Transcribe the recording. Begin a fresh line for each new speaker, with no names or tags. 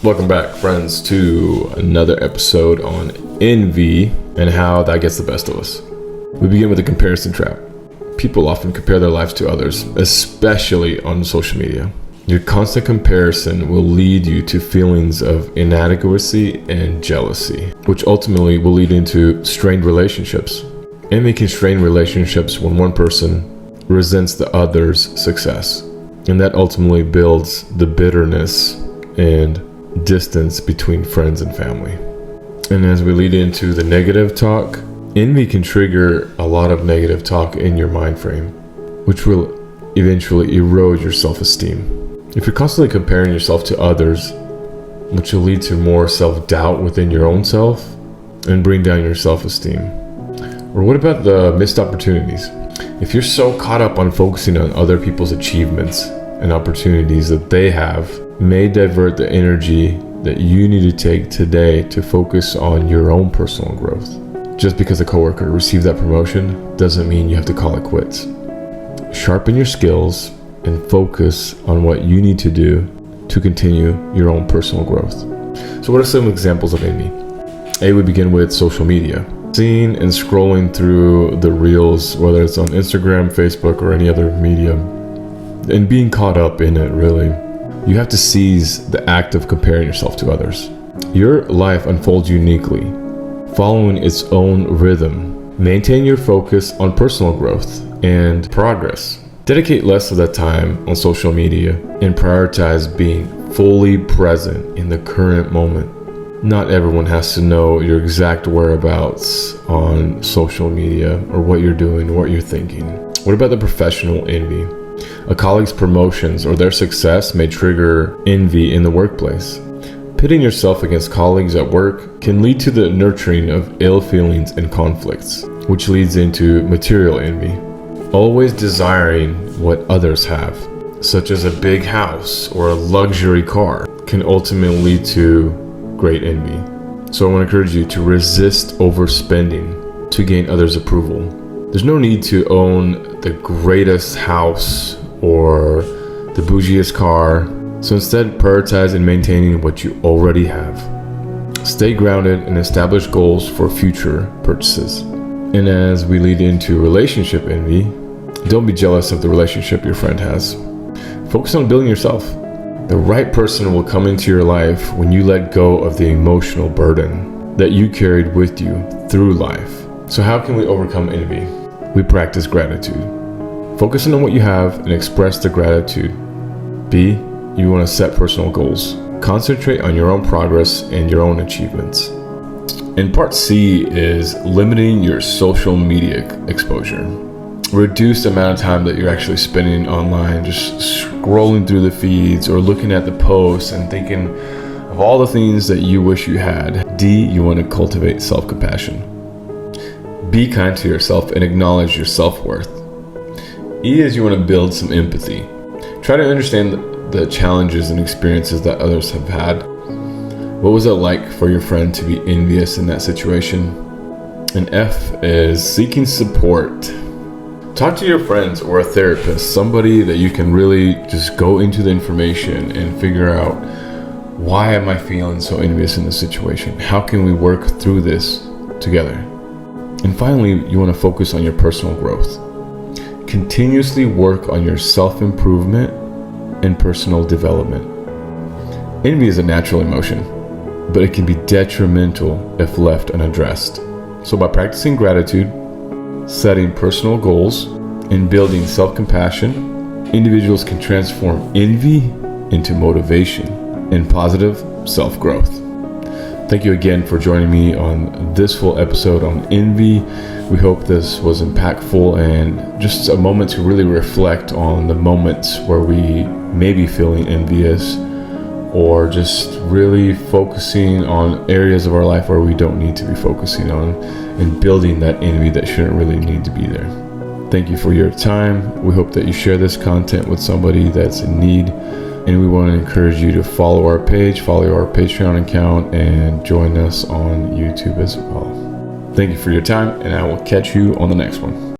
Welcome back, friends, to another episode on envy and how that gets the best of us. We begin with the comparison trap. People often compare their lives to others, especially on social media. Your constant comparison will lead you to feelings of inadequacy and jealousy, which ultimately will lead into strained relationships. Envy can strain relationships when one person resents the other's success, and that ultimately builds the bitterness and distance between friends and family. And as we lead into the negative talk, envy can trigger a lot of negative talk in your mind frame, which will eventually erode your self-esteem. If you're constantly comparing yourself to others, which will lead to more self-doubt within your own self and bring down your self-esteem. Or what about the missed opportunities? If you're so caught up on focusing on other people's achievements and opportunities that they have, may divert the energy that you need to take today to focus on your own personal growth. Just because a coworker received that promotion doesn't mean you have to call it quits. Sharpen your skills and focus on what you need to do to continue your own personal growth. So what are some examples of envy? A, we begin with social media. Seeing and scrolling through the reels, whether it's on Instagram, Facebook, or any other media, and being caught up in it, really. You have to seize the act of comparing yourself to others. Your life unfolds uniquely, following its own rhythm. Maintain your focus on personal growth and progress. Dedicate less of that time on social media and prioritize being fully present in the current moment. Not everyone has to know your exact whereabouts on social media or what you're doing, what you're thinking. What about the professional envy? A colleague's promotions or their success may trigger envy in the workplace. Pitting yourself against colleagues at work can lead to the nurturing of ill feelings and conflicts, which leads into material envy. Always desiring what others have, such as a big house or a luxury car, can ultimately lead to great envy. So I want to encourage you to resist overspending to gain others' approval. There's no need to own the greatest house or the bougiest car. So instead, prioritize in maintaining what you already have. Stay grounded and establish goals for future purchases. And as we lead into relationship envy, don't be jealous of the relationship your friend has. Focus on building yourself. The right person will come into your life when you let go of the emotional burden that you carried with you through life. So how can we overcome envy? We practice gratitude. Focus on what you have and express the gratitude. B, you want to set personal goals. Concentrate on your own progress and your own achievements. And part C is limiting your social media exposure. Reduce the amount of time that you're actually spending online, just scrolling through the feeds or looking at the posts and thinking of all the things that you wish you had. D, you want to cultivate self-compassion. Be kind to yourself and acknowledge your self-worth. E is you want to build some empathy. Try to understand the challenges and experiences that others have had. What was it like for your friend to be envious in that situation? And F is seeking support. Talk to your friends or a therapist, somebody that you can really just go into the information and figure out, why am I feeling so envious in this situation? How can we work through this together? And finally, you want to focus on your personal growth. Continuously work on your self-improvement and personal development. Envy is a natural emotion, but it can be detrimental if left unaddressed. So by practicing gratitude, setting personal goals, and building self-compassion, individuals can transform envy into motivation and positive self-growth. Thank you again for joining me on this full episode on envy. We hope this was impactful and just a moment to really reflect on the moments where we may be feeling envious or just really focusing on areas of our life where we don't need to be focusing on and building that envy that shouldn't really need to be there. Thank you for your time. We hope that you share this content with somebody that's in need. And we want to encourage you to follow our page, follow our Patreon account, and join us on YouTube as well. Thank you for your time, and I will catch you on the next one.